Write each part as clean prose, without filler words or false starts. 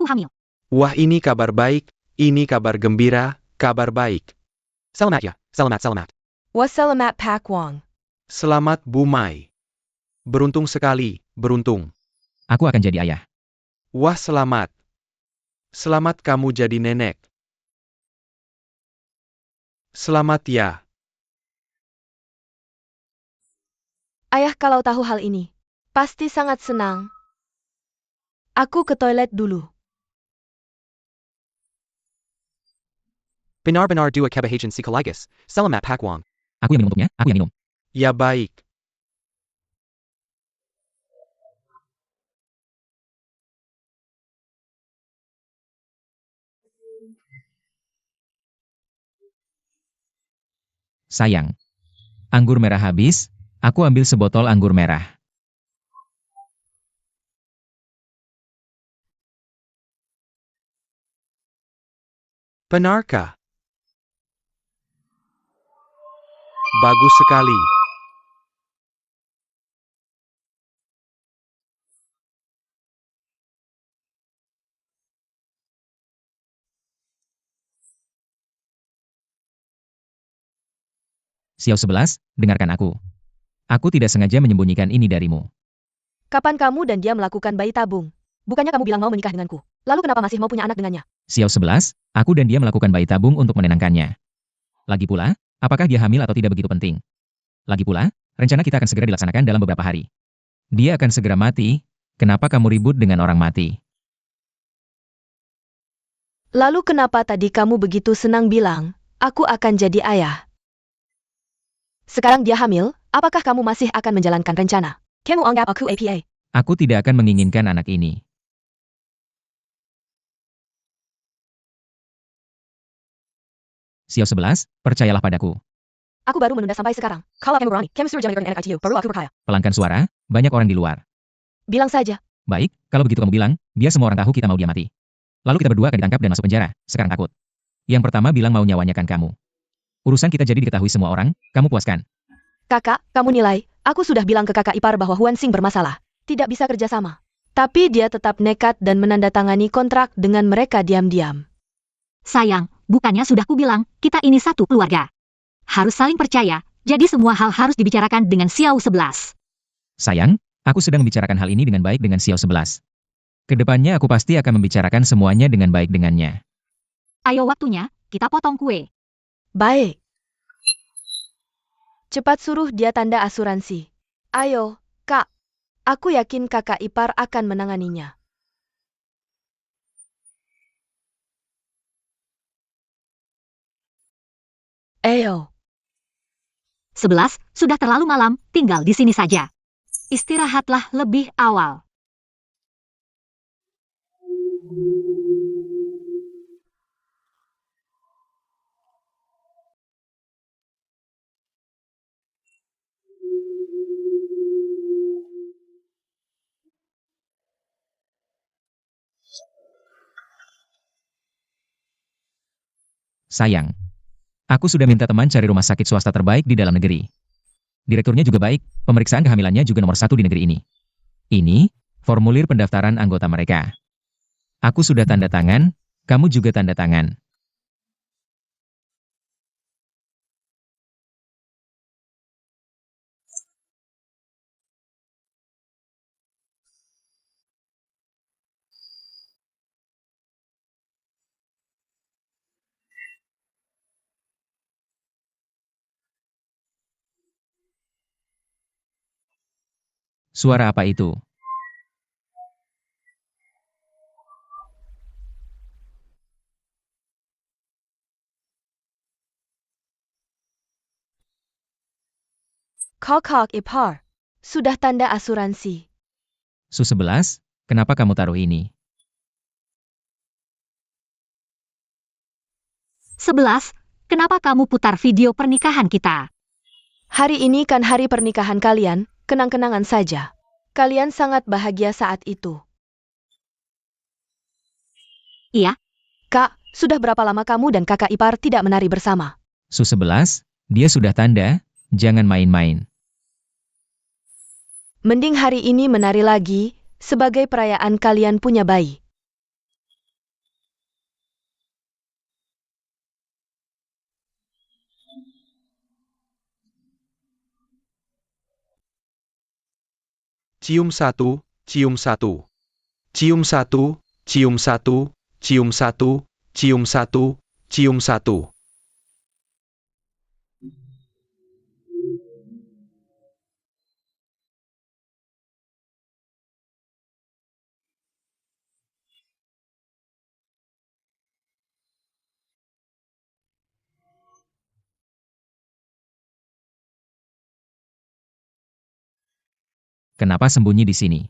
aku hamil. Wah, ini kabar baik, ini kabar gembira, kabar baik. Selamat ya, selamat. Wassalamat Pak Wong. Selamat Bu Mai. Beruntung sekali, beruntung. Aku akan jadi ayah. Wah, selamat. Selamat kamu jadi nenek. Selamat ya. Ayah kalau tahu hal ini, pasti sangat senang. Aku ke toilet dulu. Benar-benar dua kebahagiaan psikologis. Selamat Pak Wong. Aku yang minum untuknya, aku yang minum. Ya baik. Sayang. Anggur merah habis, aku ambil sebotol anggur merah. Benarkah? Bagus sekali. Xiao 11, dengarkan aku. Aku tidak sengaja menyembunyikan ini darimu. Kapan kamu dan dia melakukan bayi tabung? Bukannya kamu bilang mau menikah denganku. Lalu kenapa masih mau punya anak dengannya? Xiao 11, aku dan dia melakukan bayi tabung untuk menenangkannya. Lagi pula, apakah dia hamil atau tidak begitu penting? Lagi pula, rencana kita akan segera dilaksanakan dalam beberapa hari. Dia akan segera mati, kenapa kamu ribut dengan orang mati? Lalu kenapa tadi kamu begitu senang bilang, aku akan jadi ayah? Sekarang dia hamil, apakah kamu masih akan menjalankan rencana? Kamu anggap aku apa? Aku tidak akan menginginkan anak ini. Xiao 11, percayalah padaku. Aku baru menunda sampai sekarang. Kalau kamu berani, kamu suruh jangan enak ITU, baru aku percaya. Pelankan suara, banyak orang di luar. Bilang saja. Baik, kalau begitu kamu bilang, biar semua orang tahu kita mau dia mati. Lalu kita berdua akan ditangkap dan masuk penjara, sekarang takut. Yang pertama bilang mau nyawanya kan kamu. Urusan kita jadi diketahui semua orang, kamu puaskan. Kakak, kamu nilai, aku sudah bilang ke kakak ipar bahwa Huan Xing bermasalah. Tidak bisa kerjasama. Tapi dia tetap nekat dan menandatangani kontrak dengan mereka diam-diam. Sayang, bukannya sudah kubilang, kita ini satu keluarga. Harus saling percaya, jadi semua hal harus dibicarakan dengan Xiao 11. Sayang, aku sedang membicarakan hal ini dengan baik dengan Xiao 11. Kedepannya aku pasti akan membicarakan semuanya dengan baik dengannya. Ayo waktunya, kita potong kue. Baik. Cepat suruh dia tanda asuransi. Ayo, Kak. Aku yakin kakak ipar akan menanganinya. Ayo. 11, sudah terlalu malam, tinggal di sini saja. Istirahatlah lebih awal. Sayang. Aku sudah minta teman cari rumah sakit swasta terbaik di dalam negeri. Direkturnya juga baik, pemeriksaan kehamilannya juga nomor 1 di negeri ini. Ini, formulir pendaftaran anggota mereka. Aku sudah tanda tangan, kamu juga tanda tangan. Suara apa itu? Kakak ipar. Sudah tanda asuransi. Su 11, kenapa kamu taruh ini? 11, kenapa kamu putar video pernikahan kita? Hari ini kan hari pernikahan kalian, kenang-kenangan saja. Kalian sangat bahagia saat itu. Iya. Kak, sudah berapa lama kamu dan kakak ipar tidak menari bersama? Su 11, dia sudah tanda, jangan main-main. Mending hari ini menari lagi, sebagai perayaan kalian punya bayi. Cium satu, cium satu. Cium satu, cium satu, cium satu, cium satu, cium satu. Kenapa sembunyi di sini?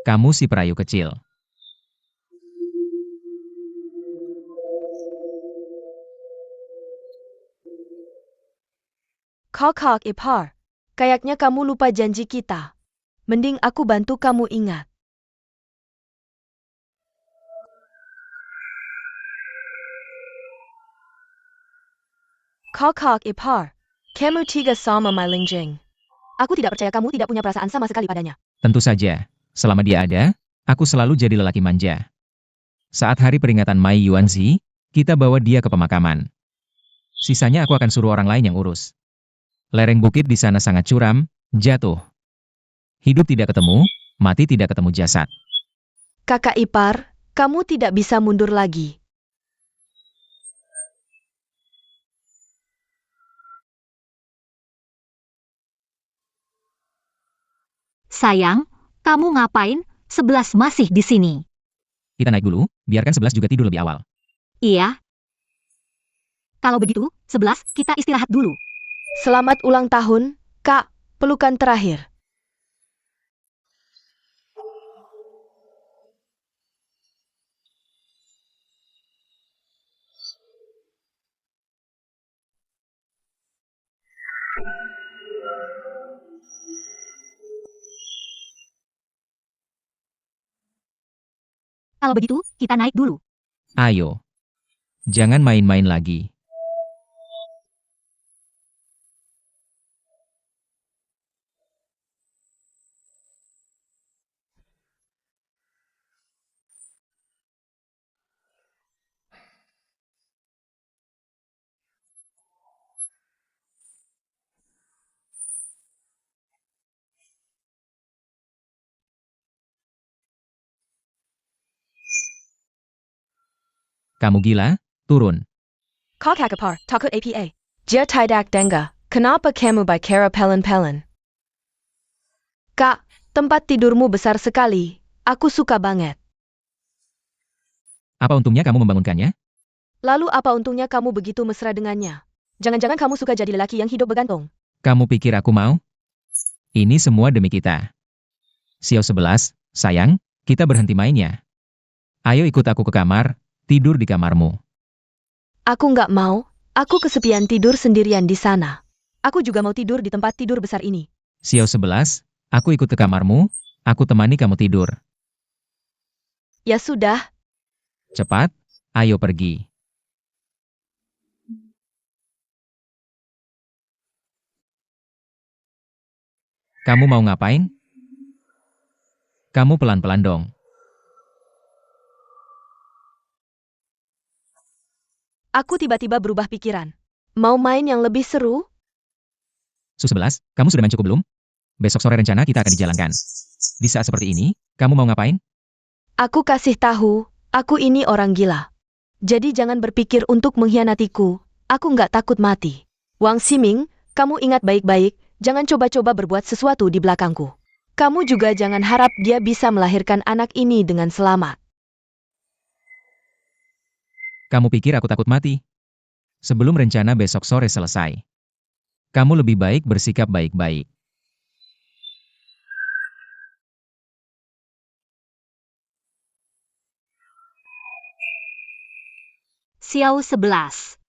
Kamu si perayu kecil. Kok Ipar. Kayaknya kamu lupa janji kita. Mending aku bantu kamu ingat. Kok Ipar. Kamu tiga sama Lingjing. Aku tidak percaya kamu tidak punya perasaan sama sekali padanya. Tentu saja, selama dia ada, aku selalu jadi lelaki manja. Saat hari peringatan Mai Yuanzi, kita bawa dia ke pemakaman. Sisanya aku akan suruh orang lain yang urus. Lereng bukit di sana sangat curam, jatuh. Hidup tidak ketemu, mati tidak ketemu jasad. Kakak Ipar, kamu tidak bisa mundur lagi. Sayang, kamu ngapain? 11 masih di sini. Kita naik dulu, biarkan 11 juga tidur lebih awal. Iya. Kalau begitu, 11, kita istirahat dulu. Selamat ulang tahun, Kak. Pelukan terakhir. Kalau begitu, kita naik dulu. Ayo. Jangan main-main lagi. Kamu gila? Turun. Kok Ipar, takut APA. Dia tidak dengar. Kenapa kamu bicara pelan-pelan? Kak, tempat tidurmu besar sekali. Aku suka banget. Apa untungnya kamu membangunkannya? Lalu apa untungnya kamu begitu mesra dengannya? Jangan-jangan kamu suka jadi lelaki yang hidup bergantung. Kamu pikir aku mau? Ini semua demi kita. Xiao 11, sayang, kita berhenti mainnya. Ayo ikut aku ke kamar, tidur di kamarmu. Aku nggak mau. Aku kesepian tidur sendirian di sana. Aku juga mau tidur di tempat tidur besar ini. Xiao 11, aku ikut ke kamarmu, aku temani kamu tidur. Ya sudah. Cepat, ayo pergi. Kamu mau ngapain? Kamu pelan-pelan dong. Aku tiba-tiba berubah pikiran. Mau main yang lebih seru? Su 11, kamu sudah main cukup belum? Besok sore rencana kita akan dijalankan. Di saat seperti ini, kamu mau ngapain? Aku kasih tahu, aku ini orang gila. Jadi jangan berpikir untuk mengkhianatiku. Aku nggak takut mati. Wang Ximing, kamu ingat baik-baik, jangan coba-coba berbuat sesuatu di belakangku. Kamu juga jangan harap dia bisa melahirkan anak ini dengan selamat. Kamu pikir aku takut mati? Sebelum rencana besok sore selesai, kamu lebih baik bersikap baik-baik. Xiao 11.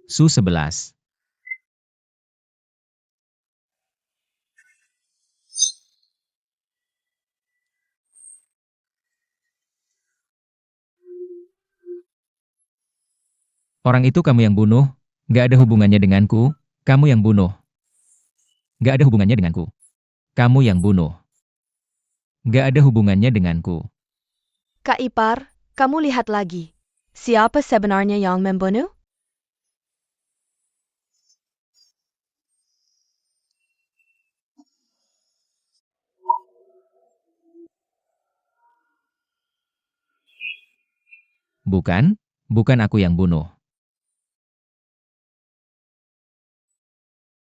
Su 11. Orang itu kamu yang bunuh, gak ada hubungannya denganku, kamu yang bunuh. Gak ada hubungannya denganku. Kamu yang bunuh. Gak ada hubungannya denganku. Kak Ipar, kamu lihat lagi. Siapa sebenarnya yang membunuh? Bukan aku yang bunuh.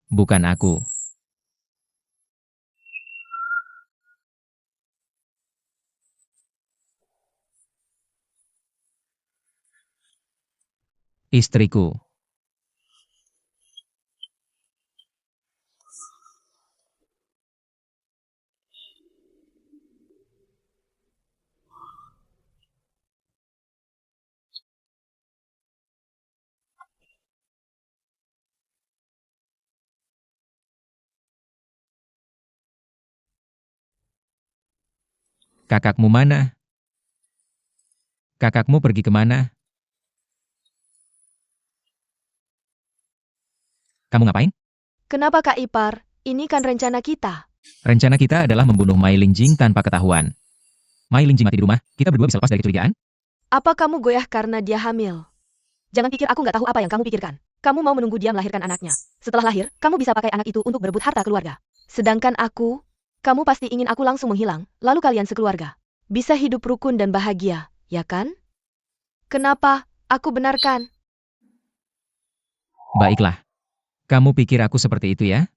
Bukan aku. Istriku. Kakakmu mana? Kakakmu pergi kemana? Kamu ngapain? Kenapa Kak Ipar? Ini kan rencana kita. Rencana kita adalah membunuh Mai Lingjing tanpa ketahuan. Mai Lingjing mati di rumah, kita berdua bisa lepas dari kecurigaan? Apa kamu goyah karena dia hamil? Jangan pikir aku nggak tahu apa yang kamu pikirkan. Kamu mau menunggu dia melahirkan anaknya. Setelah lahir, kamu bisa pakai anak itu untuk berebut harta keluarga. Sedangkan aku, kamu pasti ingin aku langsung menghilang, lalu kalian sekeluarga bisa hidup rukun dan bahagia, ya kan? Kenapa? Aku benarkan. Baiklah. Kamu pikir aku seperti itu ya?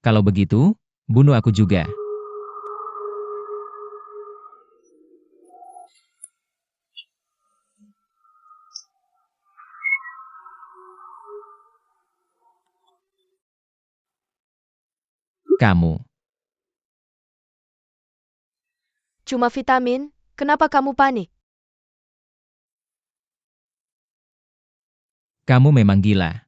Kalau begitu, bunuh aku juga. Kamu. Cuma vitamin, kenapa kamu panik? Kamu memang gila.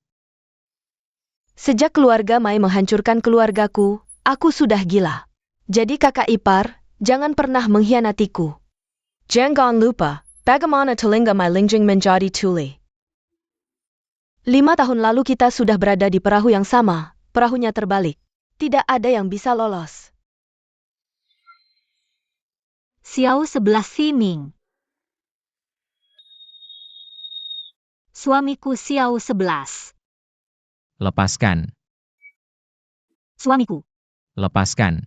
Sejak keluarga Mai menghancurkan keluargaku, aku sudah gila. Jadi kakak ipar, jangan pernah mengkhianatiku. Jangan lupa, bagaimana telinga Mai Lingjing menjadi tuli. 5 tahun lalu kita sudah berada di perahu yang sama, perahunya terbalik. Tidak ada yang bisa lolos. Xiao 11 Siming. Suamiku Xiao 11. Lepaskan. Suamiku. Lepaskan.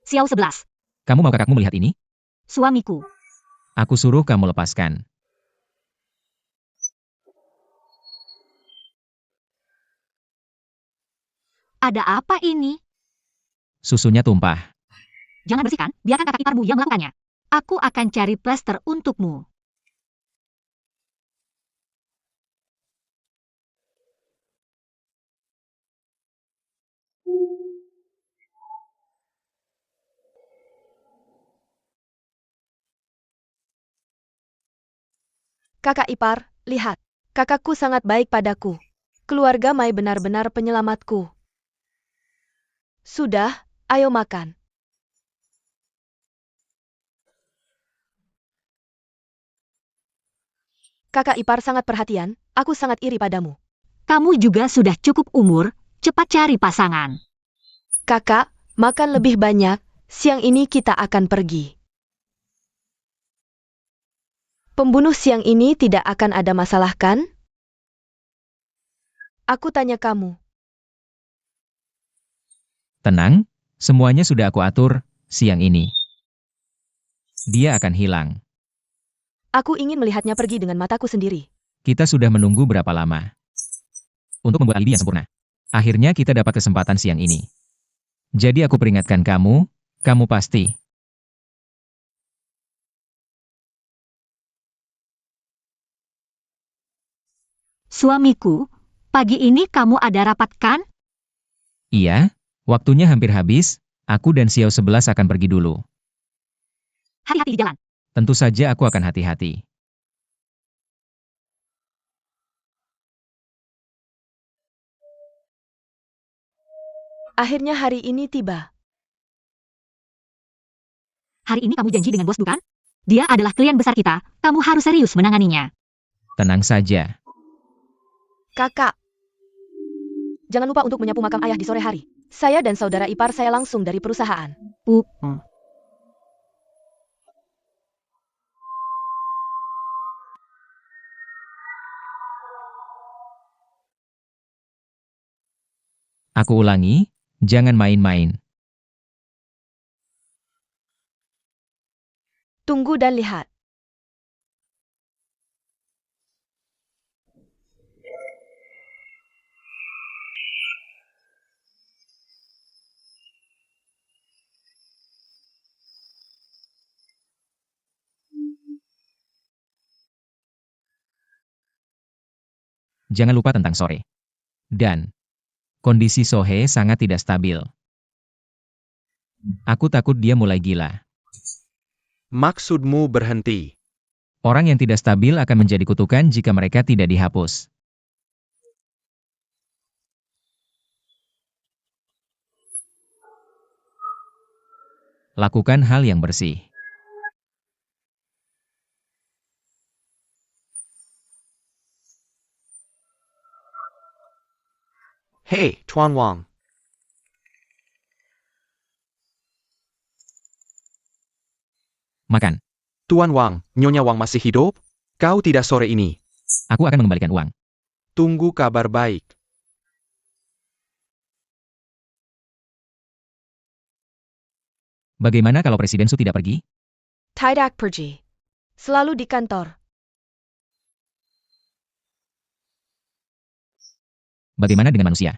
Xiao 11. Kamu mau kakakmu melihat ini? Suamiku. Aku suruh kamu lepaskan. Ada apa ini? Susunya tumpah. Jangan bersihkan, biarkan kakak iparmu yang melakukannya. Aku akan cari plester untukmu. Kakak ipar, lihat. Kakakku sangat baik padaku. Keluarga Mai benar-benar penyelamatku. Sudah, ayo makan. Kakak ipar sangat perhatian, aku sangat iri padamu. Kamu juga sudah cukup umur, cepat cari pasangan. Kakak, makan lebih banyak, siang ini kita akan pergi. Pembunuh siang ini tidak akan ada masalah kan? Aku tanya kamu. Tenang, semuanya sudah aku atur, siang ini. Dia akan hilang. Aku ingin melihatnya pergi dengan mataku sendiri. Kita sudah menunggu berapa lama? Untuk membuat alibi yang sempurna. Akhirnya kita dapat kesempatan siang ini. Jadi aku peringatkan kamu, kamu pasti. Suamiku, pagi ini kamu ada rapat kan? Iya, waktunya hampir habis, aku dan Xiao 11 akan pergi dulu. Hati-hati di jalan. Tentu saja aku akan hati-hati. Akhirnya hari ini tiba. Hari ini kamu janji dengan bos bukan? Dia adalah klien besar kita, kamu harus serius menanganinya. Tenang saja. Kakak. Jangan lupa untuk menyapu makam ayah di sore hari. Saya dan saudara ipar saya langsung dari perusahaan. Aku ulangi, jangan main-main. Tunggu dan lihat. Jangan lupa tentang sore. Dan, kondisi Sohe sangat tidak stabil. Aku takut dia mulai gila. Maksudmu berhenti. Orang yang tidak stabil akan menjadi kutukan jika mereka tidak dihapus. Lakukan hal yang bersih. Hei, Tuan Wang. Makan. Tuan Wang, Nyonya Wang masih hidup? Kau tidak sore ini. Aku akan mengembalikan uang. Tunggu kabar baik. Bagaimana kalau Presiden Su tidak pergi? Tidak pergi. Selalu di kantor. Bagaimana dengan manusia?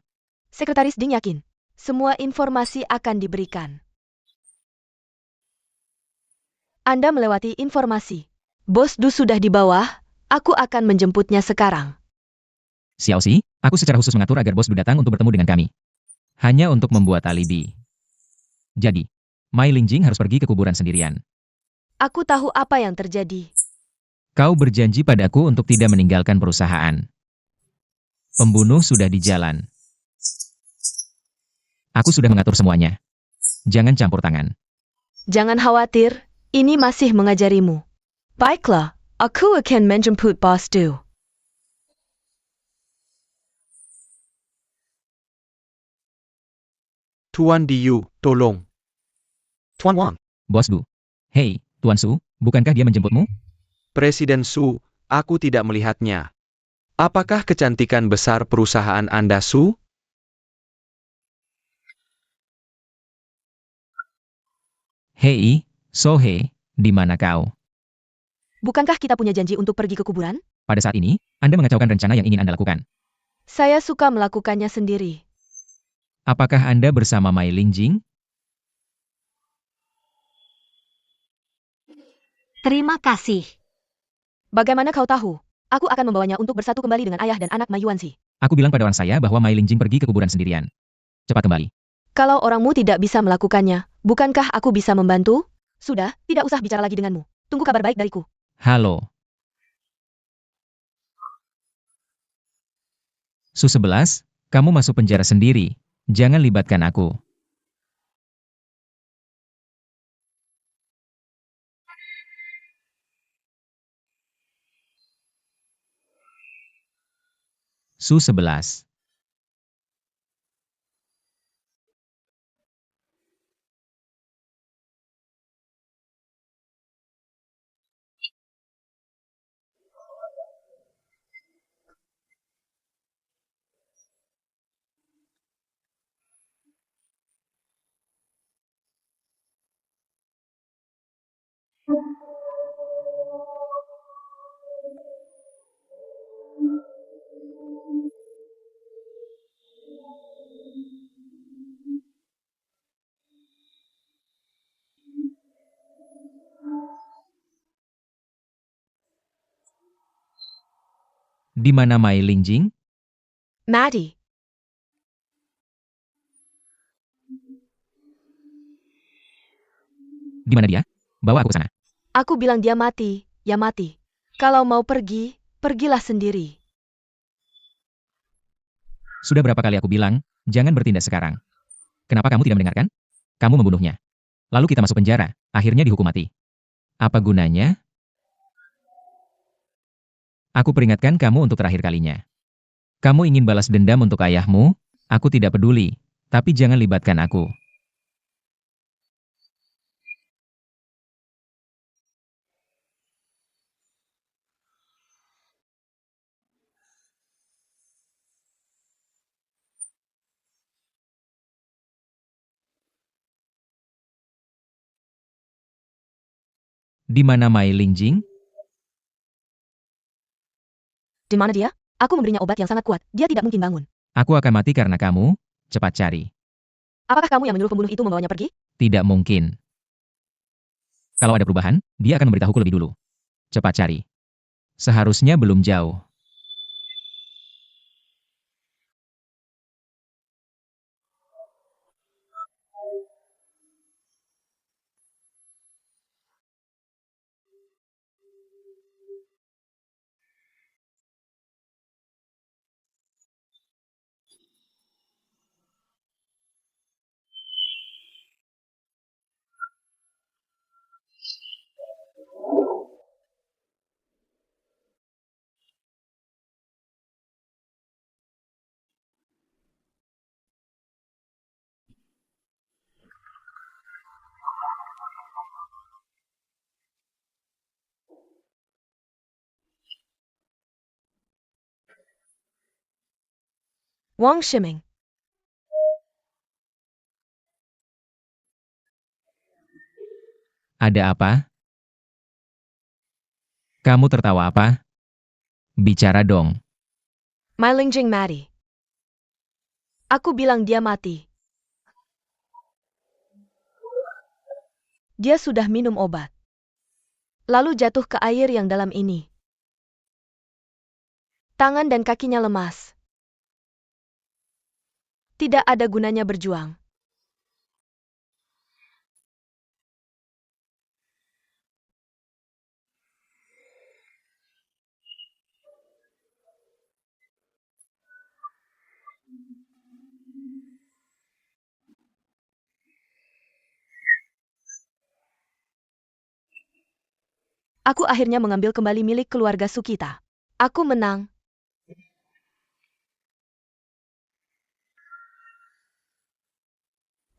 Sekretaris Ding yakin. Semua informasi akan diberikan. Anda melewati informasi. Bos Du sudah di bawah, aku akan menjemputnya sekarang. Xiao Xi, aku secara khusus mengatur agar bos Du datang untuk bertemu dengan kami. Hanya untuk membuat alibi. Jadi, Mai Lingjing harus pergi ke kuburan sendirian. Aku tahu apa yang terjadi. Kau berjanji padaku untuk tidak meninggalkan perusahaan. Pembunuh sudah di jalan. Aku sudah mengatur semuanya. Jangan campur tangan. Jangan khawatir, ini masih mengajarimu. Baiklah, aku akan menjemput Bos Du. Tuan Diu, tolong. Tuan Wang, Bos Du. Hei, Tuan Su, bukankah dia menjemputmu? Presiden Su, aku tidak melihatnya. Apakah kecantikan besar perusahaan Anda, Su? Hei, Sohe, di mana kau? Bukankah kita punya janji untuk pergi ke kuburan? Pada saat ini, Anda mengacaukan rencana yang ingin Anda lakukan. Saya suka melakukannya sendiri. Apakah Anda bersama Mai Lingjing? Terima kasih. Bagaimana kau tahu? Aku akan membawanya untuk bersatu kembali dengan ayah dan anak Ma Yuanxi. Aku bilang pada orang saya bahwa Mai Lingjing pergi ke kuburan sendirian. Cepat kembali. Kalau orangmu tidak bisa melakukannya, bukankah aku bisa membantu? Sudah, tidak usah bicara lagi denganmu. Tunggu kabar baik dariku. Halo. Su-11, kamu masuk penjara sendiri. Jangan libatkan aku. Su-11. Di mana Mai Lingjing? Maddie, Di mana dia? Bawa aku ke sana. aku bilang dia mati, ya mati. Kalau mau pergi, pergilah sendiri. Sudah berapa kali aku bilang, jangan bertindak sekarang. Kenapa kamu tidak mendengarkan? Kamu membunuhnya. Lalu kita masuk penjara, akhirnya dihukum mati. Apa gunanya? Aku peringatkan kamu untuk terakhir kalinya. Kamu ingin balas dendam untuk ayahmu? Aku tidak peduli, tapi jangan libatkan aku. Di mana Mai Lingjing? Di mana dia? Aku memberinya obat yang sangat kuat. Dia tidak mungkin bangun. Aku akan mati karena kamu. Cepat cari. Apakah kamu yang menyuruh pembunuh itu membawanya pergi? Tidak mungkin. Kalau ada perubahan, dia akan memberitahuku lebih dulu. Cepat cari. Seharusnya belum jauh. Wang Shiming. Ada apa? Kamu tertawa apa? Bicara dong. Mai Lingjing mati. Aku bilang dia mati. Dia sudah minum obat. Lalu jatuh ke air yang dalam ini. Tangan dan kakinya lemas. Tidak ada gunanya berjuang. Aku akhirnya mengambil kembali milik keluarga Sukita. Aku menang.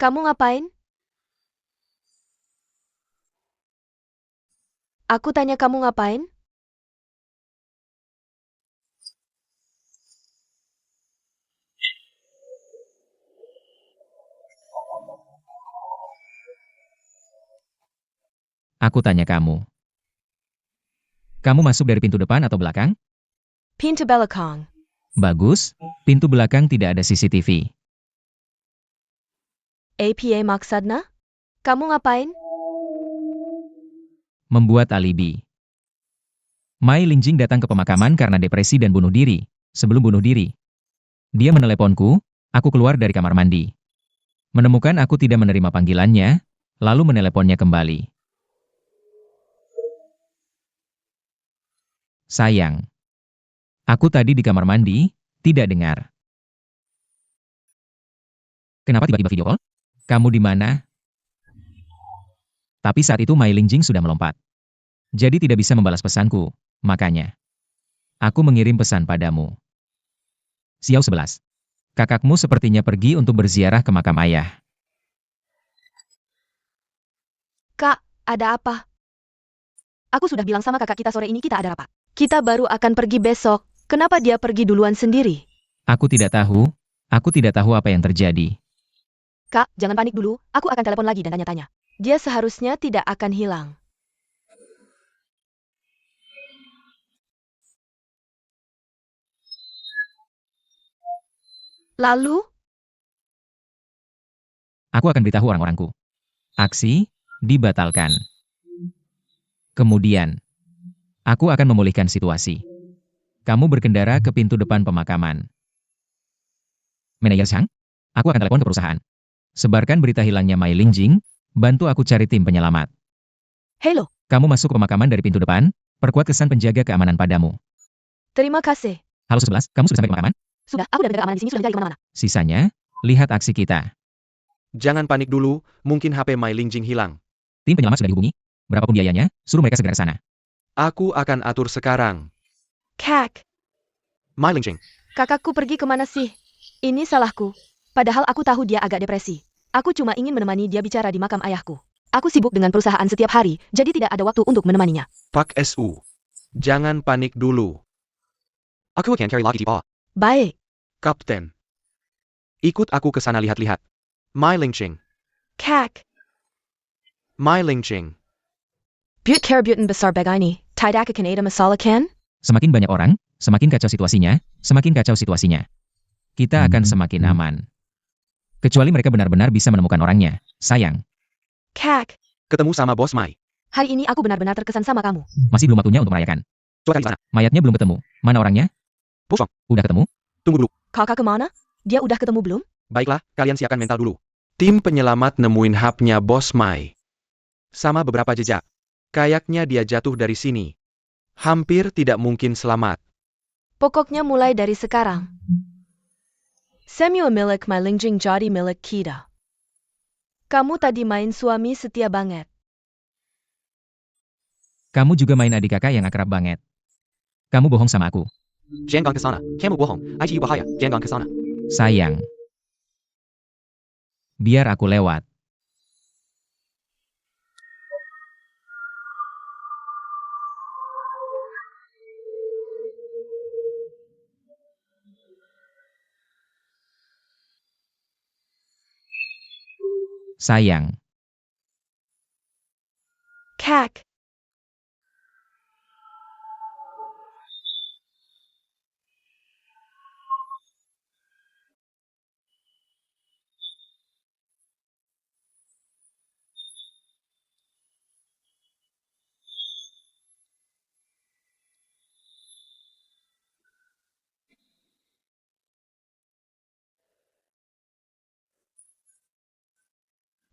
Kamu ngapain? Aku tanya kamu ngapain? Aku tanya kamu. Kamu masuk dari pintu depan atau belakang? Pintu belakang. Bagus, pintu belakang tidak ada CCTV. APA maksudnya? Kamu ngapain? Membuat alibi. Mai Lingjing datang ke pemakaman karena depresi dan bunuh diri. Sebelum bunuh diri, dia meneleponku, aku keluar dari kamar mandi. Menemukan aku tidak menerima panggilannya, lalu meneleponnya kembali. Sayang. Aku tadi di kamar mandi, tidak dengar. Kenapa tiba-tiba video call? Kamu di mana? Tapi saat itu Mai Lingjing sudah melompat. Jadi tidak bisa membalas pesanku, makanya. Aku mengirim pesan padamu. Xiao 11. Kakakmu sepertinya pergi untuk berziarah ke makam ayah. Kak, ada apa? Aku sudah bilang sama kakak kita sore ini kita ada rapat. Kita baru akan pergi besok. Kenapa dia pergi duluan sendiri? Aku tidak tahu apa yang terjadi. Kak, jangan panik dulu. Aku akan telepon lagi dan tanya-tanya. Dia seharusnya tidak akan hilang. Lalu? Aku akan beritahu orang-orangku. Aksi dibatalkan. Kemudian, aku akan memulihkan situasi. Kamu berkendara ke pintu depan pemakaman. Manajer Chang, aku akan telepon ke perusahaan. Sebarkan berita hilangnya Mai Lingjing, bantu aku cari tim penyelamat. Halo, Kamu masuk ke pemakaman dari pintu depan, perkuat kesan penjaga keamanan padamu. terima kasih. Halo 11, kamu sudah sampai ke pemakaman? Sudah, aku udah menjaga keamanan di sini sudah mencari kemana-mana. Sisanya, lihat aksi kita. Jangan panik dulu, mungkin HP Mai Lingjing hilang. Tim penyelamat sudah dihubungi. Berapapun biayanya, suruh mereka segera ke sana. Aku akan atur sekarang. Kak, Mai Lingjing, kakakku pergi kemana sih? Ini salahku. Padahal aku tahu dia agak depresi. Aku cuma ingin menemani dia bicara di makam ayahku. Aku sibuk dengan perusahaan setiap hari, jadi tidak ada waktu untuk menemaninya. Pak SU. Jangan panik dulu. Aku akan cari lagi Pak. Baik, Kapten. Ikut aku ke sana lihat-lihat. Mai Lingjing. Kak. Mai Lingjing. But kerabutan besar begini, tidak akan ada masalah kan? Semakin banyak orang, semakin kacau situasinya, semakin kacau situasinya. Kita akan semakin aman. Kecuali mereka benar-benar bisa menemukan orangnya. Sayang, Kak, Ketemu sama Bos Mai. hari ini aku benar-benar terkesan sama kamu. masih belum waktunya untuk merayakan. Coba di sana. Mayatnya belum ketemu. Mana orangnya? Bosong. Udah ketemu? Tunggu dulu. Kakak kemana? Dia udah ketemu belum? Baiklah, kalian siapkan mental dulu. Tim penyelamat nemuin hapnya Bos Mai. Sama beberapa jejak. Kayaknya dia jatuh dari sini. Hampir tidak mungkin selamat. Pokoknya mulai dari sekarang. Semua milik Mai Lingjing jadi milik kita. Kamu tadi main suami setia banget. Kamu juga main adik kakak yang akrab banget. Kamu bohong sama aku. Jangan ke sana. Kamu bohong. Aji bahaya. Jangan ke sana. Sayang. Biar aku lewat. Sayang. Kak,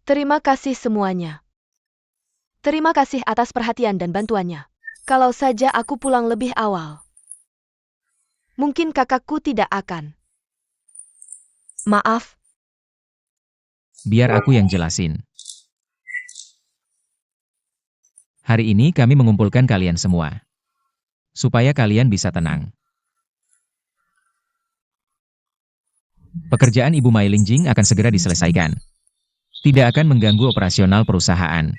terima kasih semuanya. Terima kasih atas perhatian dan bantuannya. Kalau saja aku pulang lebih awal. Mungkin kakakku tidak akan. Maaf, Biar aku yang jelasin. Hari ini kami mengumpulkan kalian semua. Supaya kalian bisa tenang. Pekerjaan Ibu Mai Lingjing akan segera diselesaikan. Tidak akan mengganggu operasional perusahaan.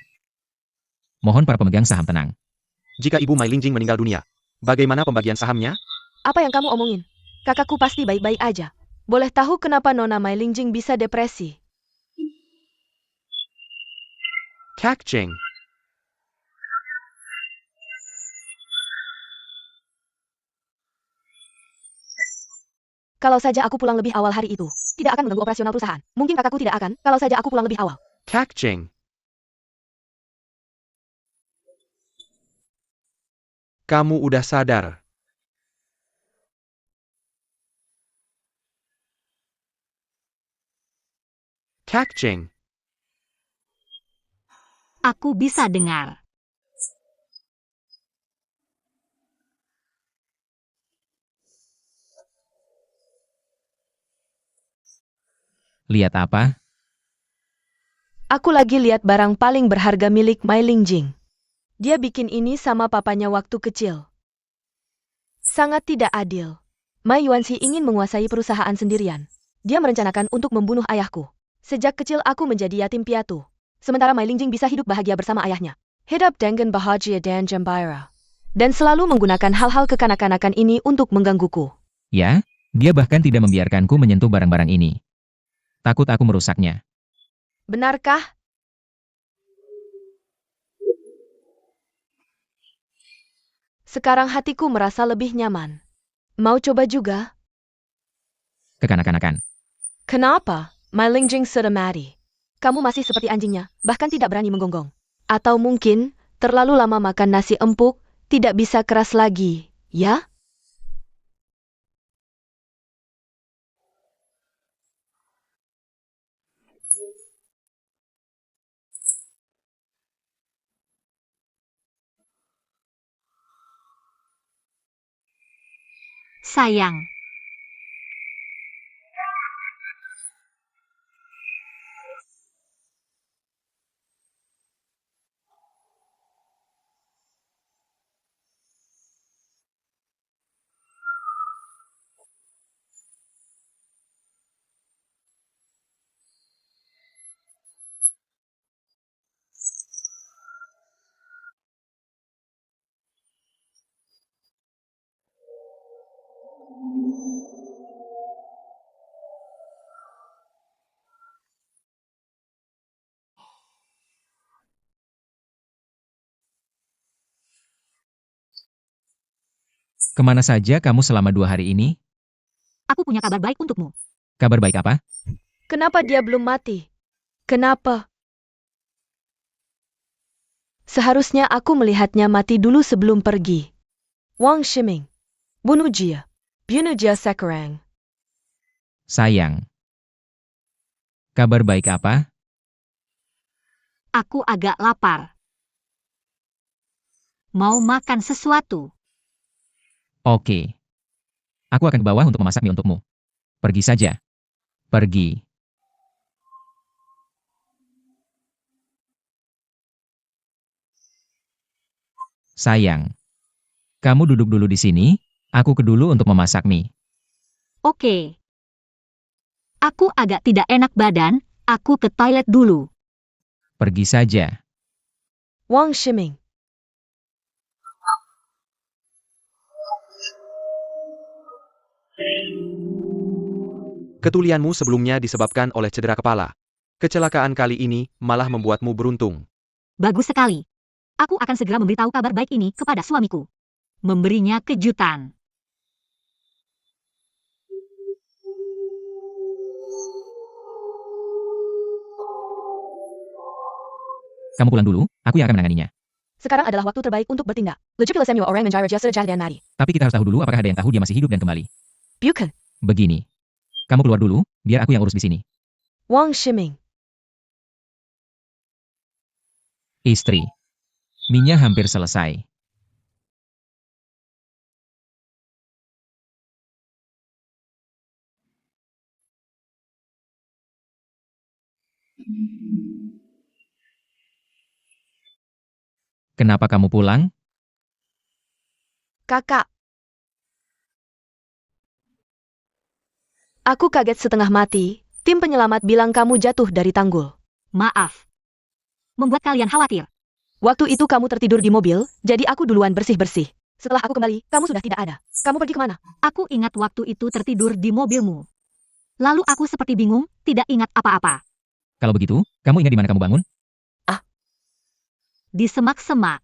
Mohon para pemegang saham tenang. Jika Ibu Mai Lingjing meninggal dunia, bagaimana pembagian sahamnya? apa yang kamu omongin? Kakakku pasti baik-baik aja. Boleh tahu kenapa Nona Mai Lingjing bisa depresi? Kak Cheng. Kalau saja aku pulang lebih awal hari itu, tidak akan mengganggu operasional perusahaan. Mungkin kakakku tidak akan, kalau saja aku pulang lebih awal. Kak Cheng. Kamu udah sadar. Kak Cheng. Aku bisa dengar. Lihat apa? Aku lagi lihat barang paling berharga milik Mai Lingjing. Dia bikin ini sama papanya waktu kecil. Sangat tidak adil. Mai Yuanxi ingin menguasai perusahaan sendirian. Dia merencanakan untuk membunuh ayahku. Sejak kecil aku menjadi yatim piatu. Sementara Mai Lingjing bisa hidup bahagia bersama ayahnya. Hidup dengan bahagia dan gembira. Dan selalu menggunakan hal-hal kekanak-kanakan ini untuk menggangguku. Ya, dia bahkan tidak membiarkanku menyentuh barang-barang ini. Takut aku merusaknya. Benarkah? Sekarang hatiku merasa lebih nyaman. Mau coba juga? Kekanak-kanakan. Kenapa? Mai Lingjing sudah mati. Kamu masih seperti anjingnya, bahkan tidak berani menggonggong. Atau mungkin, terlalu lama makan nasi empuk, tidak bisa keras lagi, ya? Sayang. Kemana saja kamu selama 2 hari ini? Aku punya kabar baik untukmu. Kabar baik apa? Kenapa dia belum mati? Kenapa? Seharusnya aku melihatnya mati dulu sebelum pergi. Wang Shiming. Bunuh dia. Bunuh dia sekarang. Sayang. Kabar baik apa? Aku agak lapar. Mau makan sesuatu? Oke. Aku akan ke bawah untuk memasak mie untukmu. Pergi saja. Pergi. Sayang. Kamu duduk dulu di sini, aku ke dulu untuk memasak mie. Oke. Aku agak tidak enak badan, aku ke toilet dulu. Pergi saja. Wang Shiming. Ketulianmu sebelumnya disebabkan oleh cedera kepala. Kecelakaan kali ini malah membuatmu beruntung. Bagus sekali. Aku akan segera memberitahu kabar baik ini kepada suamiku. Memberinya kejutan. Kamu pulang dulu, aku yang akan menanganinya. Sekarang adalah waktu terbaik untuk bertindak. Legupila Samuel orang menjara jasa dan mati. Tapi kita harus tahu dulu apakah ada yang tahu dia masih hidup dan kembali. Bukan. Begini. Kamu keluar dulu, biar aku yang urus di sini. Wang Shiming. Istri. Mie-nya hampir selesai. Kenapa kamu pulang? Kakak. Aku kaget setengah mati. Tim penyelamat bilang kamu jatuh dari tanggul. Maaf. Membuat kalian khawatir. Waktu itu kamu tertidur di mobil, jadi aku duluan bersih-bersih. Setelah aku kembali, kamu sudah tidak ada. Kamu pergi kemana? Aku ingat waktu itu tertidur di mobilmu. Lalu aku seperti bingung, tidak ingat apa-apa. Kalau begitu, kamu ingat di mana kamu bangun? Di semak-semak.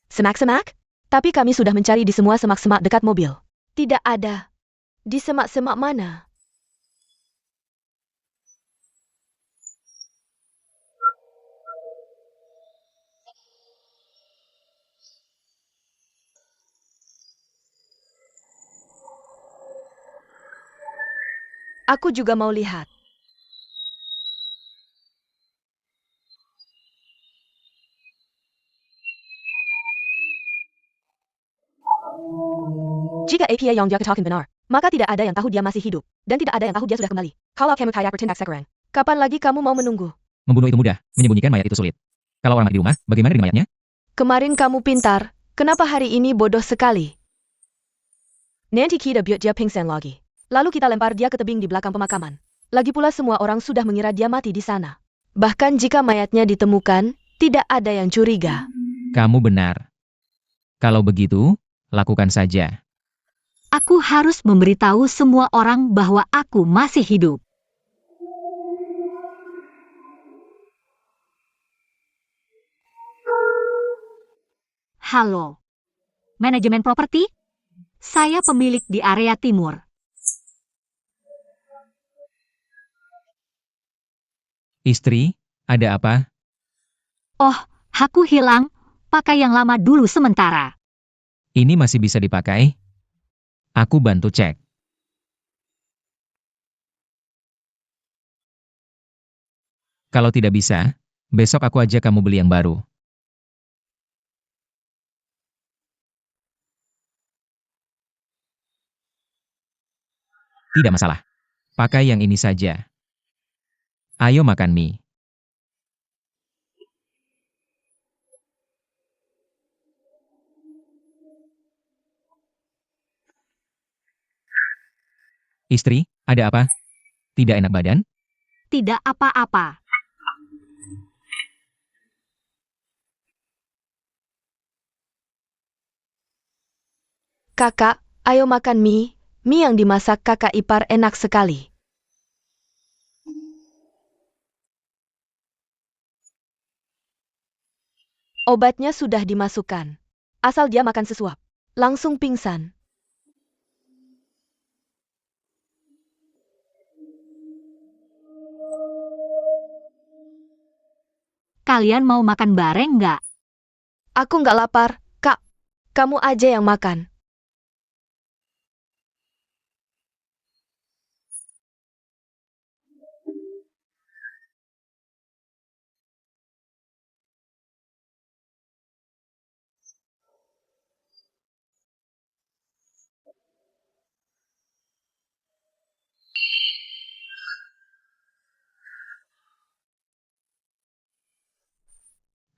Semak-semak? Tapi kami sudah mencari di semua semak-semak dekat mobil. Tidak ada. Di semak-semak mana? Aku juga mau lihat. Jika APA yang dia katakan benar, maka tidak ada yang tahu dia masih hidup, dan tidak ada yang tahu dia sudah kembali. Kalau kamu kayak bertindak sekarang, kapan lagi kamu mau menunggu? Membunuh itu mudah, menyembunyikan mayat itu sulit. Kalau orang mati di rumah, bagaimana dengan mayatnya? Kemarin kamu pintar, kenapa hari ini bodoh sekali? Nanti kita buat dia pingsan lagi. Lalu kita lempar dia ke tebing di belakang pemakaman. Lagi pula semua orang sudah mengira dia mati di sana. Bahkan jika mayatnya ditemukan, tidak ada yang curiga. Kamu benar. Kalau begitu, lakukan saja. Aku harus memberitahu semua orang bahwa aku masih hidup. Halo. Manajemen properti? Saya pemilik di area timur. Istri, ada apa? Oh, aku hilang. Pakai yang lama dulu sementara. Ini masih bisa dipakai? Aku bantu cek. Kalau tidak bisa, besok aku ajak kamu beli yang baru. Tidak masalah. Pakai yang ini saja. Ayo makan mie. Istri, ada apa? Tidak enak badan? Tidak apa-apa. Kakak, ayo makan mie. Mie yang dimasak kakak ipar enak sekali. Obatnya sudah dimasukkan. asal dia makan sesuap. Langsung pingsan. Kalian mau makan bareng nggak? Aku nggak lapar, Kak. Kamu aja yang makan.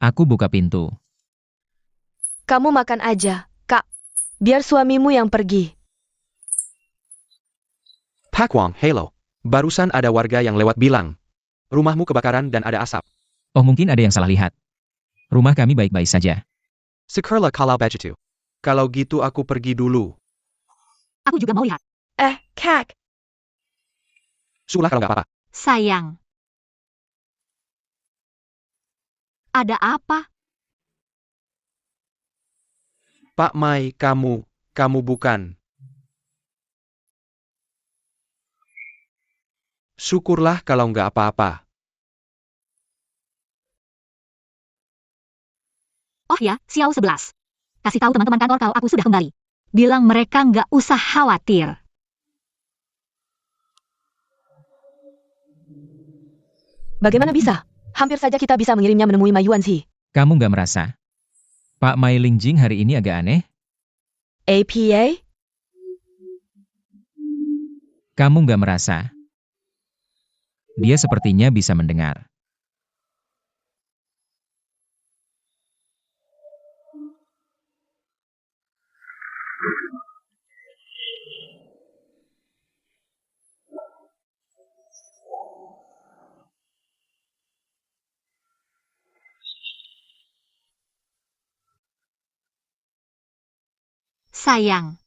Aku buka pintu. Kamu makan aja, Kak. Biar suamimu yang pergi. Pak Wang, hello. Barusan ada warga yang lewat bilang. Rumahmu kebakaran dan ada asap. Oh, mungkin ada yang salah lihat. Rumah kami baik-baik saja. Sekarang kalau begitu. Kalau gitu aku pergi dulu. Aku juga mau lihat. Kak. Sulah kalau nggak apa-apa. Sayang. Ada apa? Pak Mai, kamu bukan. Syukurlah kalau nggak apa-apa. Oh ya, Xiao 11. Kasih tahu teman-teman kantor kalau aku sudah kembali. Bilang mereka nggak usah khawatir. Bagaimana bisa? Hampir saja kita bisa mengirimnya menemui Ma Yuanzi. Kamu nggak merasa? Pak Mai Lingjing hari ini agak aneh? APA? Kamu nggak merasa? Dia sepertinya bisa mendengar. Sayang.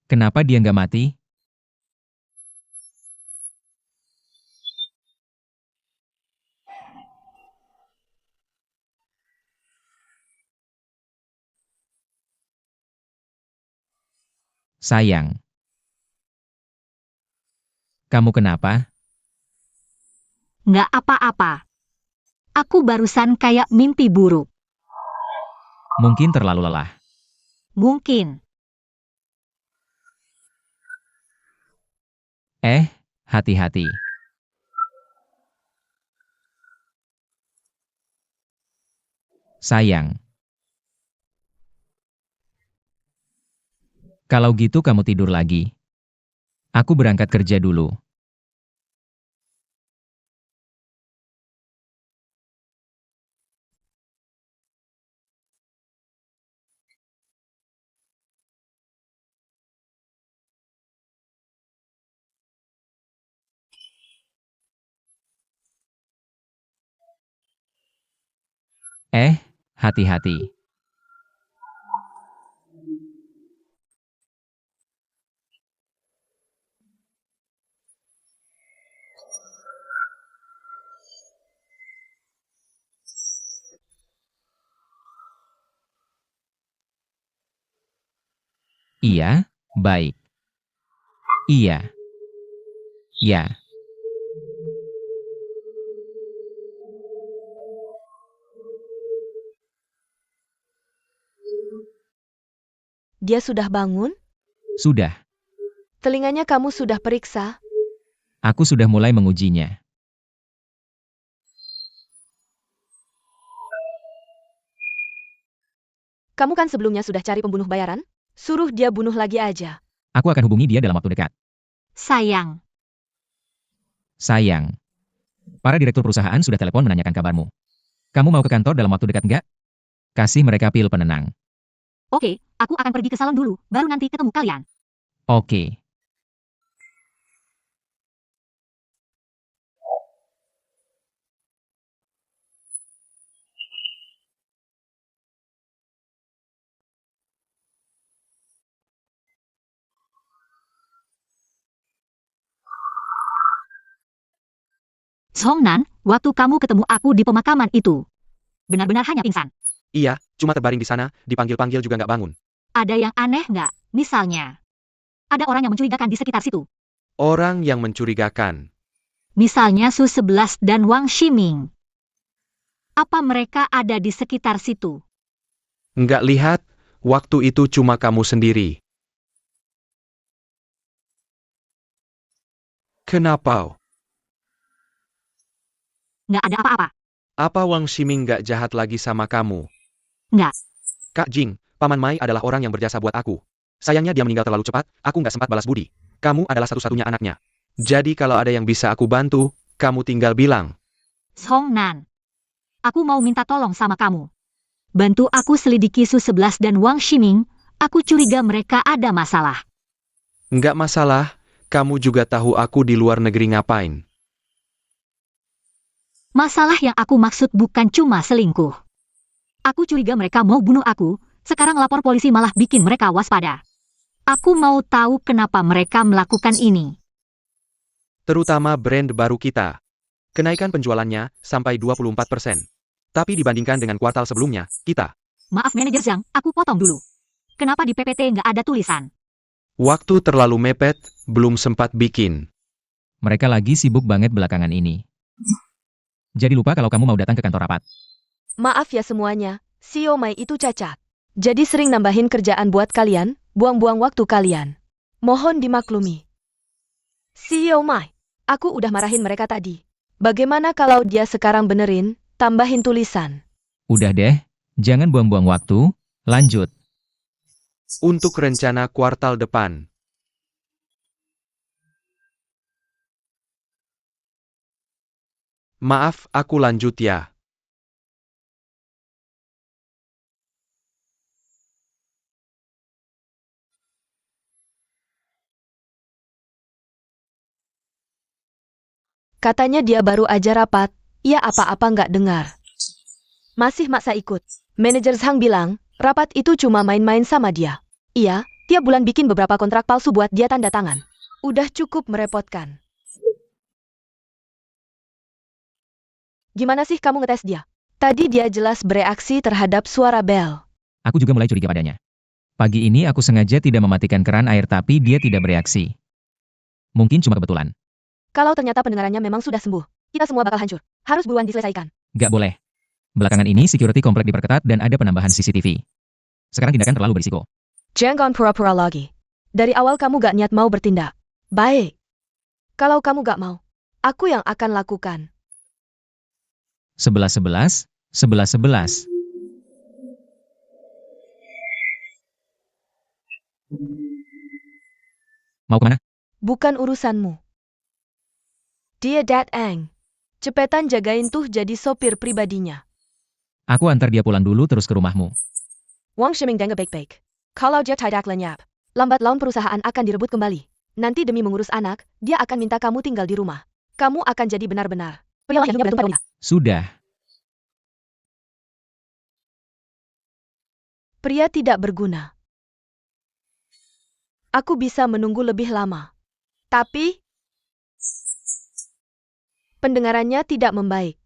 Kenapa dia nggak mati? Sayang. Kamu kenapa? Nggak apa-apa. Aku barusan kayak mimpi buruk. Mungkin terlalu lelah. Mungkin. Hati-hati. Sayang. Kalau gitu kamu tidur lagi. Aku berangkat kerja dulu. Hati-hati. Iya, baik. Iya. Ya. Dia sudah bangun? Sudah. Telinganya kamu sudah periksa? Aku sudah mulai mengujinya. Kamu kan sebelumnya sudah cari pembunuh bayaran? Suruh dia bunuh lagi aja. Aku akan hubungi dia dalam waktu dekat. Sayang. Sayang. Para direktur perusahaan sudah telepon menanyakan kabarmu. Kamu mau ke kantor dalam waktu dekat enggak? Kasih mereka pil penenang. Oke, aku akan pergi ke salon dulu, baru nanti ketemu kalian. Oke. Songnan, waktu kamu ketemu aku di pemakaman itu. Benar-benar hanya pingsan. Iya, cuma terbaring di sana, dipanggil-panggil juga nggak bangun. Ada yang aneh nggak? Misalnya, ada orang yang mencurigakan di sekitar situ. Orang yang mencurigakan. Misalnya Su 11 dan Wang Ximing. Apa mereka ada di sekitar situ? Nggak lihat, waktu itu cuma kamu sendiri. Kenapa? Nggak ada apa-apa. Apa Wang Ximing nggak jahat lagi sama kamu? Nggak. Kak Jing, Paman Mai adalah orang yang berjasa buat aku. Sayangnya dia meninggal terlalu cepat, aku nggak sempat balas budi. Kamu adalah satu-satunya anaknya. Jadi kalau ada yang bisa aku bantu, kamu tinggal bilang. Song Nan. Aku mau minta tolong sama kamu. Bantu aku selidiki Su 11 dan Wang Ximing. Aku curiga mereka ada masalah. Nggak masalah, kamu juga tahu aku di luar negeri ngapain. Masalah yang aku maksud bukan cuma selingkuh. Aku curiga mereka mau bunuh aku, sekarang lapor polisi malah bikin mereka waspada. Aku mau tahu kenapa mereka melakukan ini. Terutama brand baru kita. Kenaikan penjualannya sampai 24%. Tapi dibandingkan dengan kuartal sebelumnya, kita. Maaf manajer Zhang, aku potong dulu. Kenapa di PPT nggak ada tulisan? Waktu terlalu mepet, belum sempat bikin. Mereka lagi sibuk banget belakangan ini. Jadi lupa kalau kamu mau datang ke kantor rapat. Maaf ya semuanya, Sio Mai itu cacat. Jadi sering nambahin kerjaan buat kalian, buang-buang waktu kalian. Mohon dimaklumi. Sio Mai, aku udah marahin mereka tadi. Bagaimana kalau dia sekarang benerin, tambahin tulisan. Udah deh, jangan buang-buang waktu, lanjut. Untuk rencana kuartal depan. Maaf, aku lanjut ya. Katanya dia baru aja rapat, ia apa-apa nggak dengar. Masih maksa ikut. Manajer Zhang bilang, rapat itu cuma main-main sama dia. Iya, tiap bulan bikin beberapa kontrak palsu buat dia tanda tangan. Udah cukup merepotkan. Gimana sih kamu ngetes dia? Tadi dia jelas bereaksi terhadap suara bel. Aku juga mulai curiga padanya. Pagi ini aku sengaja tidak mematikan keran air tapi dia tidak bereaksi. Mungkin cuma kebetulan. Kalau ternyata pendengarannya memang sudah sembuh, kita semua bakal hancur. Harus buruan diselesaikan. Gak boleh. Belakangan ini security komplek diperketat dan ada penambahan CCTV. Sekarang tindakan terlalu berisiko. Jangan pura-pura lagi. Dari awal kamu gak niat mau bertindak. Baik. Kalau kamu gak mau, aku yang akan lakukan. 11-11, 11-11. Mau kemana? Bukan urusanmu. Dia Dat Eng. Cepetan jagain tuh jadi sopir pribadinya. Aku antar dia pulang dulu terus ke rumahmu. Wang Shiming dengar baik-baik. Kalau dia tidak lenyap, lambat laun perusahaan akan direbut kembali. Nanti demi mengurus anak, dia akan minta kamu tinggal di rumah. Kamu akan jadi benar-benar pria yang hidupnya bergantung pada wanita. Sudah. Pria tidak berguna. Aku bisa menunggu lebih lama. Tapi pendengarannya tidak membaik.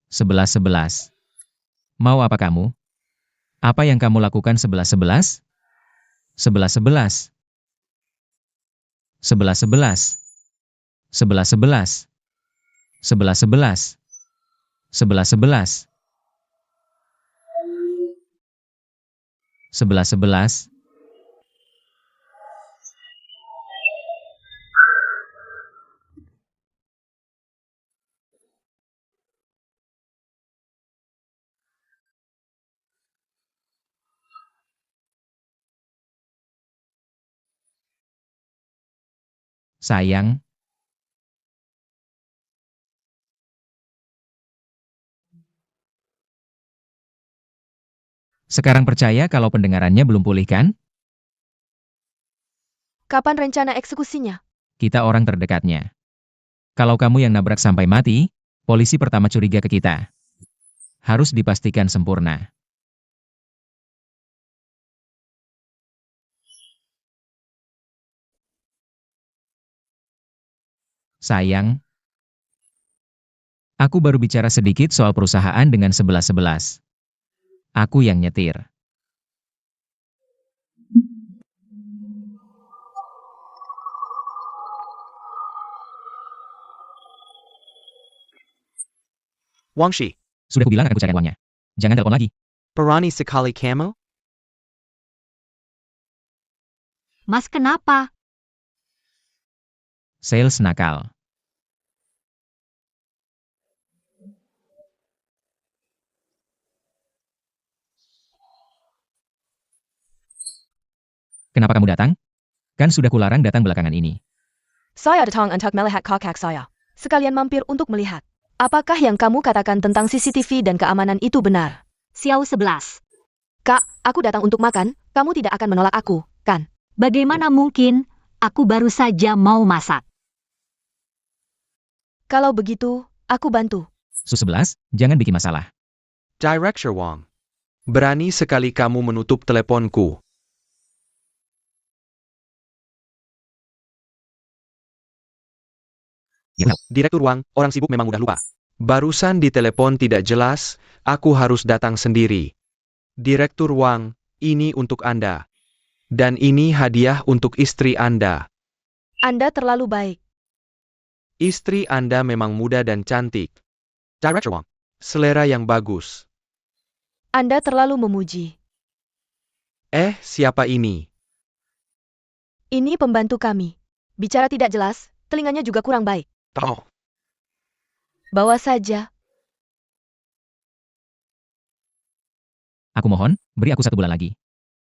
11-11. Mau apa kamu? Apa yang kamu lakukan 11-11? 11-11. 11-11. 11-11. 11-11. 11-11. 11-11. Sayang, sekarang percaya kalau pendengarannya belum pulih kan? Kapan rencana eksekusinya? Kita orang terdekatnya. Kalau kamu yang nabrak sampai mati, polisi pertama curiga ke kita. Harus dipastikan sempurna. Sayang, Aku baru bicara sedikit soal perusahaan dengan 11-11. Aku yang nyetir. Wang Shi, Sudah kubilang akan kucairkan uangnya. Jangan telepon lagi. berani sekali kamu? Mas kenapa? Sales nakal. Kenapa kamu datang? Kan sudah kularang datang belakangan ini. Saya datang untuk melihat kakak saya. Sekalian mampir untuk melihat. Apakah yang kamu katakan tentang CCTV dan keamanan itu benar? Xiao 11. Kak, aku datang untuk makan, kamu tidak akan menolak aku, kan? Bagaimana mungkin? Aku baru saja mau masak. Kalau begitu, aku bantu. Su-11, jangan bikin masalah. Director Wang. Berani sekali kamu menutup teleponku. Ya, Direktur Wang, orang sibuk memang mudah lupa. Barusan di telepon tidak jelas, aku harus datang sendiri. Direktur Wang, ini untuk Anda. Dan ini hadiah untuk istri Anda. Anda terlalu baik. Istri Anda memang muda dan cantik. Director Wang, selera yang bagus. Anda terlalu memuji. Siapa ini? Ini pembantu kami. Bicara tidak jelas, telinganya juga kurang baik. Tahu. Bawa saja. Aku mohon, beri aku 1 bulan lagi.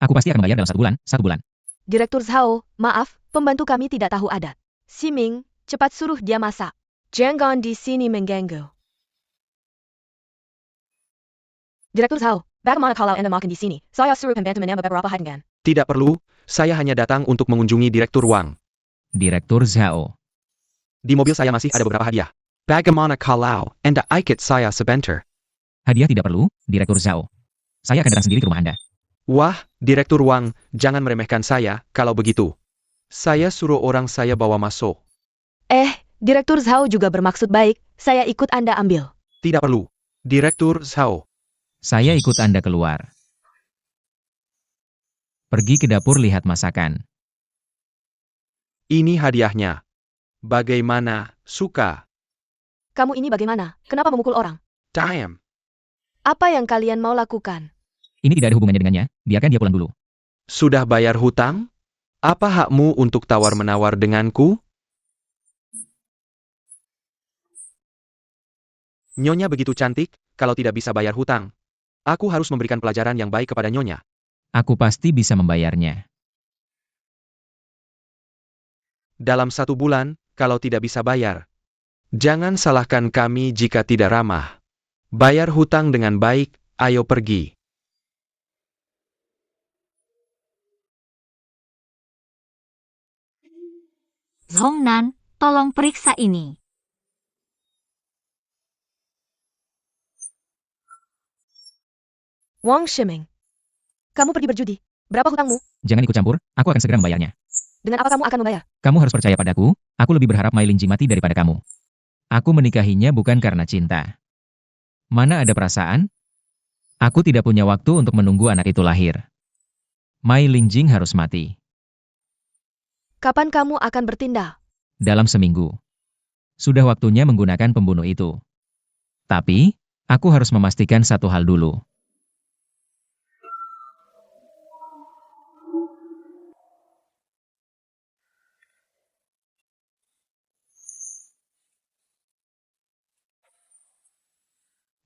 Aku pasti akan bayar dalam 1 bulan, 1 bulan. Direktur Zhao, maaf, pembantu kami tidak tahu adat. Siming, cepat suruh dia masak. Jangan di sini mengganggu. Direktur Zhao, bagaimana kalau Anda makan di sini? Saya suruh pembantu menambah beberapa hidangan. Tidak perlu, saya hanya datang untuk mengunjungi Direktur Wang. Direktur Zhao. Di mobil saya masih ada beberapa hadiah. Bagaimana kalau Anda ikut saya sebentar? Hadiah tidak perlu, Direktur Zhao. Saya akan datang sendiri ke rumah Anda. Wah, Direktur Wang, jangan meremehkan saya, kalau begitu. Saya suruh orang saya bawa masuk. Direktur Zhao juga bermaksud baik, saya ikut Anda ambil. Tidak perlu. Direktur Zhao. Saya ikut Anda keluar. Pergi ke dapur lihat masakan. Ini hadiahnya. Bagaimana, suka? Kamu ini bagaimana? Kenapa memukul orang? Damn. Apa yang kalian mau lakukan? Ini tidak ada hubungannya dengannya, biarkan dia pulang dulu. Sudah bayar hutang? Apa hakmu untuk tawar-menawar denganku? Nyonya begitu cantik, kalau tidak bisa bayar hutang. Aku harus memberikan pelajaran yang baik kepada Nyonya. Aku pasti bisa membayarnya. Dalam 1 bulan, kalau tidak bisa bayar. Jangan salahkan kami jika tidak ramah. Bayar hutang dengan baik, ayo pergi. Zhongnan, tolong periksa ini. Wang Shiming. Kamu pergi berjudi. Berapa hutangmu? Jangan ikut campur, aku akan segera membayarnya. Dengan apa kamu akan membayar? Kamu harus percaya padaku, aku lebih berharap Mai Lingjing mati daripada kamu. Aku menikahinya bukan karena cinta. Mana ada perasaan? Aku tidak punya waktu untuk menunggu anak itu lahir. Mai Lingjing harus mati. Kapan kamu akan bertindak? Dalam seminggu. Sudah waktunya menggunakan pembunuh itu. Tapi, aku harus memastikan satu hal dulu.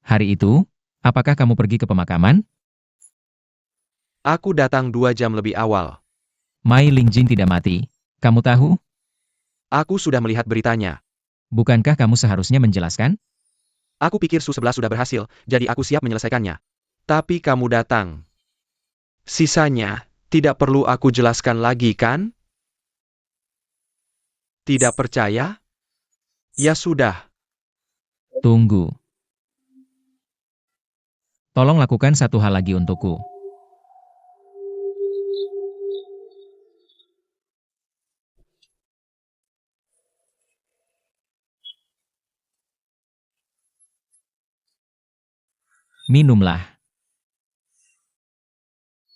Hari itu, apakah kamu pergi ke pemakaman? Aku datang 2 jam lebih awal. Mai Lingjing tidak mati. Kamu tahu? Aku sudah melihat beritanya. Bukankah kamu seharusnya menjelaskan? Aku pikir Su-11 sudah berhasil, jadi aku siap menyelesaikannya. Tapi kamu datang. Sisanya, tidak perlu aku jelaskan lagi kan? Tidak percaya? Ya sudah. Tunggu. Tolong lakukan satu hal lagi untukku. Minumlah.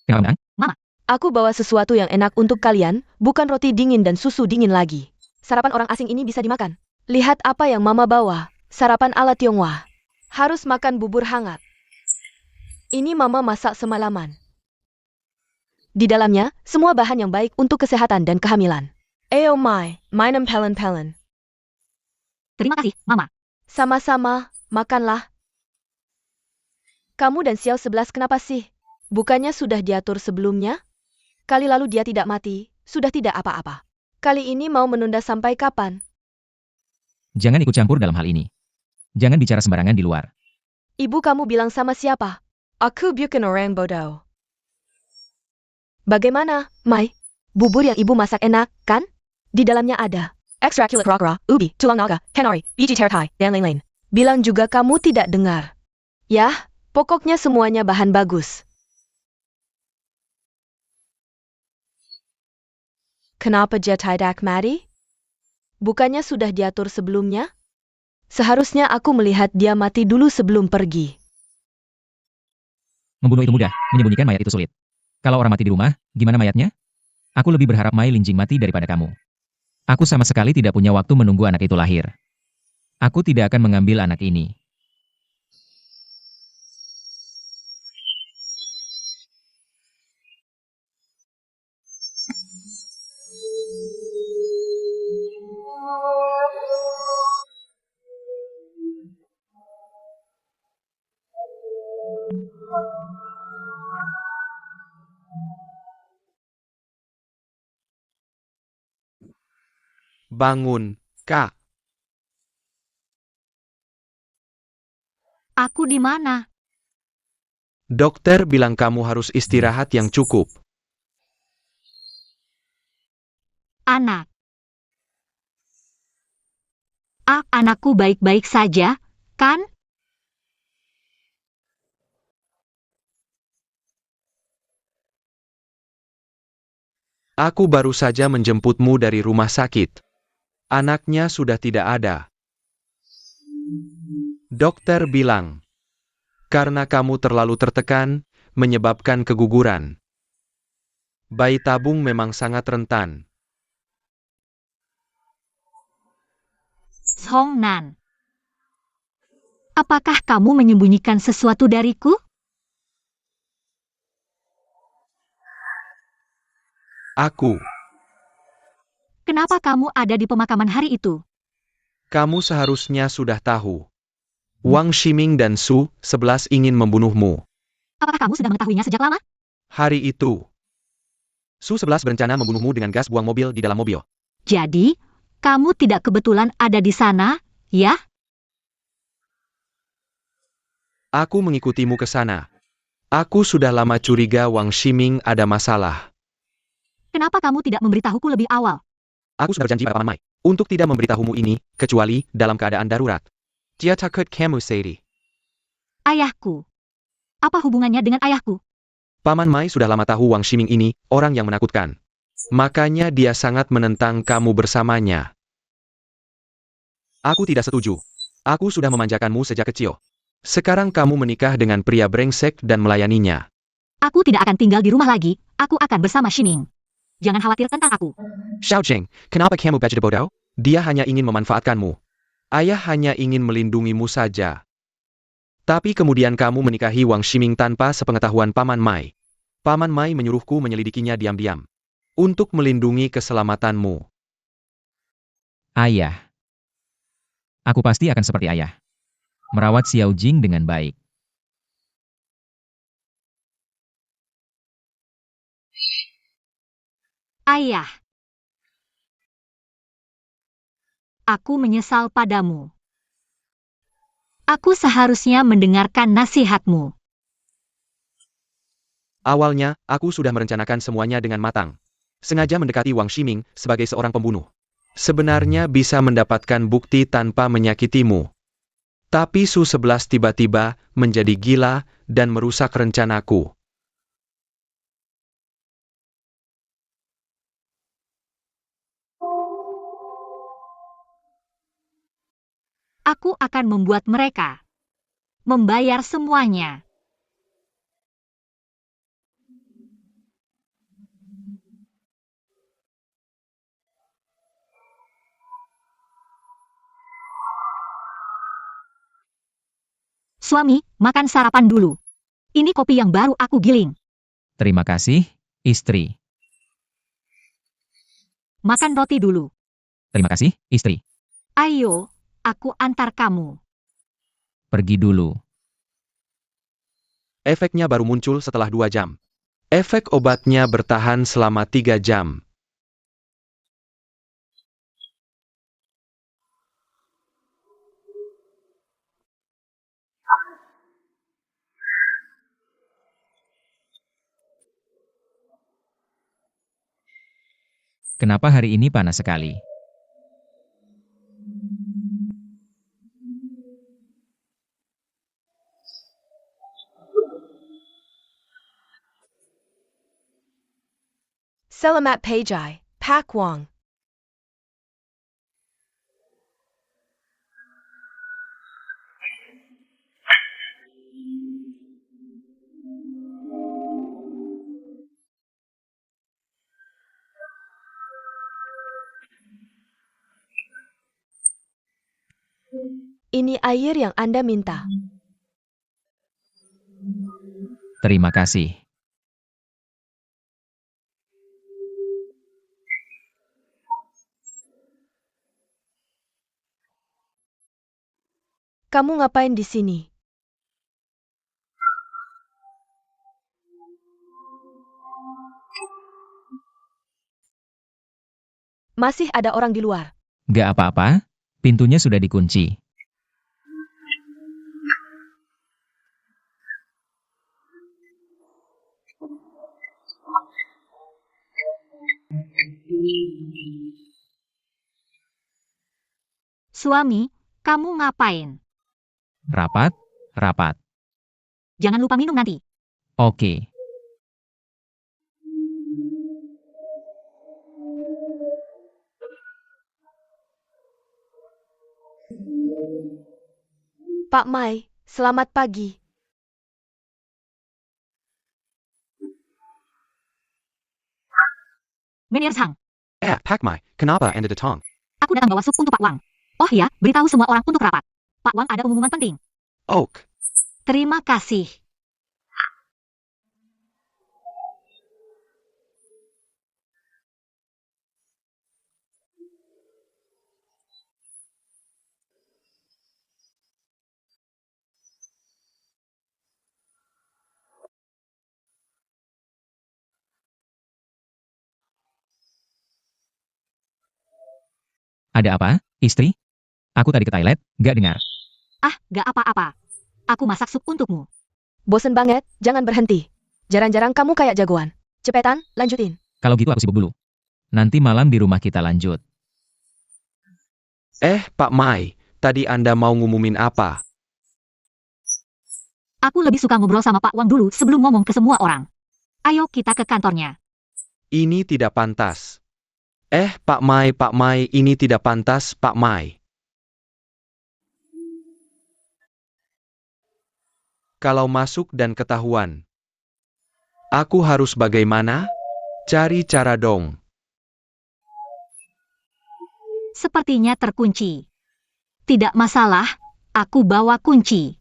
Kenapa, Mang? Aku bawa sesuatu yang enak untuk kalian, bukan roti dingin dan susu dingin lagi. Sarapan orang asing ini bisa dimakan. Lihat apa yang Mama bawa, sarapan ala Tionghoa. Harus makan bubur hangat. Ini Mama masak semalaman. Di dalamnya, semua bahan yang baik untuk kesehatan dan kehamilan. Oh my, minum pelen-pelen. Terima kasih, Mama. Sama-sama, makanlah. Kamu dan Xiao 11 kenapa sih? Bukannya sudah diatur sebelumnya? Kali lalu dia tidak mati, sudah tidak apa-apa. Kali ini mau menunda sampai kapan? Jangan ikut campur dalam hal ini. Jangan bicara sembarangan di luar. Ibu kamu bilang sama siapa? Aku bukan orang bodoh. Bagaimana, Mai? Bubur yang ibu masak enak, kan? Di dalamnya ada ekstrak kulit kera, ubi, tulang naga, kenari, biji teratai, dan lain-lain. Bilang juga kamu tidak dengar. Yah, pokoknya semuanya bahan bagus. Kenapa dia tidak mati? Bukannya sudah diatur sebelumnya? Seharusnya aku melihat dia mati dulu sebelum pergi. Membunuh itu mudah, menyembunyikan mayat itu sulit. Kalau orang mati di rumah, gimana mayatnya? Aku lebih berharap Mai Linjing mati daripada kamu. Aku sama sekali tidak punya waktu menunggu anak itu lahir. Aku tidak akan mengambil anak ini. Bangun, Kak. Aku di mana? Dokter bilang kamu harus istirahat yang cukup. Anak. Anakku baik-baik saja, kan? Aku baru saja menjemputmu dari rumah sakit. Anaknya sudah tidak ada. Dokter bilang, karena kamu terlalu tertekan, menyebabkan keguguran. Bayi tabung memang sangat rentan. Hong Nan. Apakah kamu menyembunyikan sesuatu dariku? Aku, Kenapa kamu ada di pemakaman hari itu? kamu seharusnya sudah tahu. Wang Ximing dan Su 11 ingin membunuhmu. Apakah kamu sudah mengetahuinya sejak lama? Hari itu, Su 11 berencana membunuhmu dengan gas buang mobil di dalam mobil. Jadi, kamu tidak kebetulan ada di sana, ya? Aku mengikutimu ke sana. Aku sudah lama curiga Wang Ximing ada masalah. Kenapa kamu tidak memberitahuku lebih awal? Aku sudah berjanji pada Paman Mai untuk tidak memberitahumu ini, kecuali dalam keadaan darurat. Dia takut kamu sedih. Ayahku. Apa hubungannya dengan ayahku? Paman Mai sudah lama tahu Wang Ximing ini orang yang menakutkan. Makanya dia sangat menentang kamu bersamanya. Aku tidak setuju. Aku sudah memanjakanmu sejak kecil. Sekarang kamu menikah dengan pria brengsek dan melayaninya. Aku tidak akan tinggal di rumah lagi, aku akan bersama Ximing. Jangan khawatir tentang aku. Xiao Cheng, kenapa kamu begitu bodoh? Dia hanya ingin memanfaatkanmu. Ayah hanya ingin melindungimu saja. Tapi kemudian kamu menikahi Wang Ximing tanpa sepengetahuan Paman Mai. Paman Mai menyuruhku menyelidikinya diam-diam. Untuk melindungi keselamatanmu. Ayah. Aku pasti akan seperti ayah. Merawat Xiao Jing dengan baik. Ayah. Aku menyesal padamu. Aku seharusnya mendengarkan nasihatmu. Awalnya, aku sudah merencanakan semuanya dengan matang. Sengaja mendekati Wang Ximing sebagai seorang pembunuh. Sebenarnya bisa mendapatkan bukti tanpa menyakitimu. Tapi Su 11 tiba-tiba menjadi gila dan merusak rencanaku. Aku akan membuat mereka membayar semuanya. Suami, makan sarapan dulu. Ini kopi yang baru aku giling. Terima kasih, istri. Makan roti dulu. Terima kasih, istri. Ayo, aku antar kamu. Pergi dulu. Efeknya baru muncul setelah 2 jam. Efek obatnya bertahan selama 3 jam. Kenapa hari ini panas sekali? Selamat pagi, Pak Wang. Ini air yang Anda minta. Terima kasih. Kamu ngapain di sini? Masih ada orang di luar. Gak apa-apa, pintunya sudah dikunci. Suami, kamu ngapain? Rapat, rapat. Jangan lupa minum nanti. Oke. Pak Mai, selamat pagi. Manajer Sang, Pak Mai, kenapa Anda datang? aku datang bawa sup untuk Pak Wang. Oh ya, beritahu semua orang untuk rapat. Pak Wang ada pengumuman penting. Oak. Terima kasih. Ada apa, istri? Aku tadi ke toilet, gak dengar. Ah, gak apa-apa. Aku masak sup untukmu. Bosen banget, jangan berhenti. Jarang-jarang kamu kayak jagoan. Cepetan, lanjutin. Kalau gitu aku sibuk dulu. Nanti malam di rumah kita lanjut. Pak Mai, tadi Anda mau ngumumin apa? Aku lebih suka ngobrol sama Pak Wang dulu sebelum ngomong ke semua orang. Ayo kita ke kantornya. Ini tidak pantas. Pak Mai, ini tidak pantas, Pak Mai. Kalau masuk dan ketahuan, aku harus bagaimana? Cari cara dong. Sepertinya terkunci. Tidak masalah, aku bawa kunci.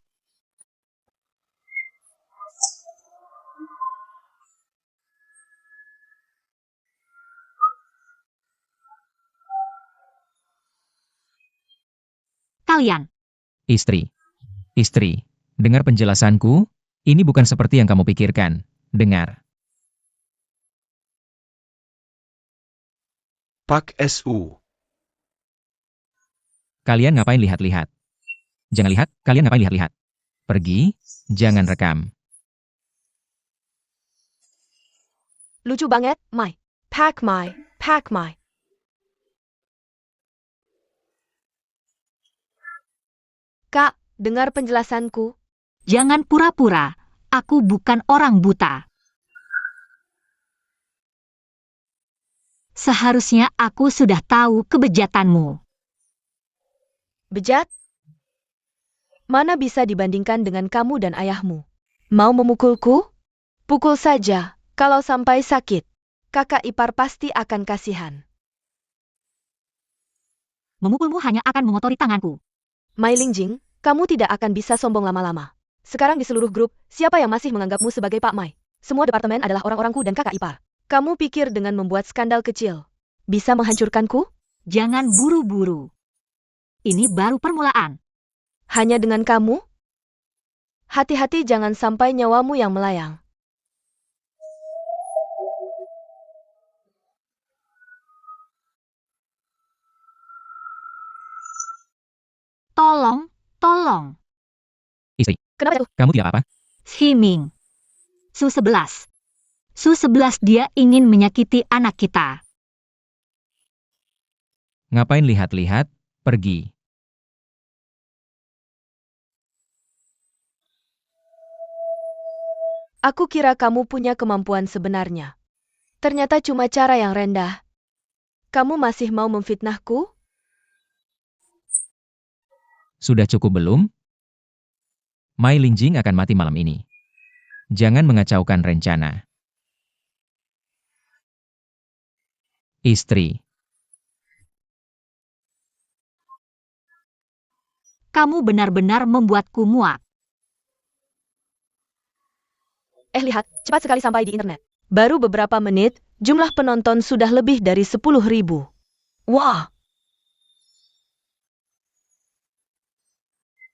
Kalian, Istri. Istri. Dengar penjelasanku, ini bukan seperti yang kamu pikirkan. Dengar. Pak SU. Kalian ngapain lihat-lihat? Jangan lihat, kalian ngapain lihat-lihat? Pergi, jangan rekam. Lucu banget, Mai. Pak Mai, Pak Mai. Kak, dengar penjelasanku. jangan pura-pura. Aku bukan orang buta. Seharusnya aku sudah tahu kebejatanmu. Bejat? Mana bisa dibandingkan dengan kamu dan ayahmu? Mau memukulku? Pukul saja, kalau sampai sakit. Kakak ipar pasti akan kasihan. Memukulmu hanya akan mengotori tanganku. Mai Lingjing, kamu tidak akan bisa sombong lama-lama. Sekarang di seluruh grup, siapa yang masih menganggapmu sebagai Pak Mai? Semua departemen adalah orang-orangku dan kakak ipar. Kamu pikir dengan membuat skandal kecil, bisa menghancurkanku? Jangan buru-buru. Ini baru permulaan. Hanya dengan kamu? Hati-hati jangan sampai nyawamu yang melayang. Tolong, tolong. Istri, Kenapa itu? kamu tidak apa-apa? Ximing. Su-11. Su-11 dia ingin menyakiti anak kita. Ngapain lihat-lihat? Pergi. Aku kira kamu punya kemampuan sebenarnya. Ternyata cuma cara yang rendah. Kamu masih mau memfitnahku? Sudah cukup belum? Mai Lingjing akan mati malam ini. Jangan mengacaukan rencana. Istri, Kamu benar-benar membuatku muak. Lihat, cepat sekali sampai di internet. Baru beberapa menit, jumlah penonton sudah lebih dari 10.000. Wah,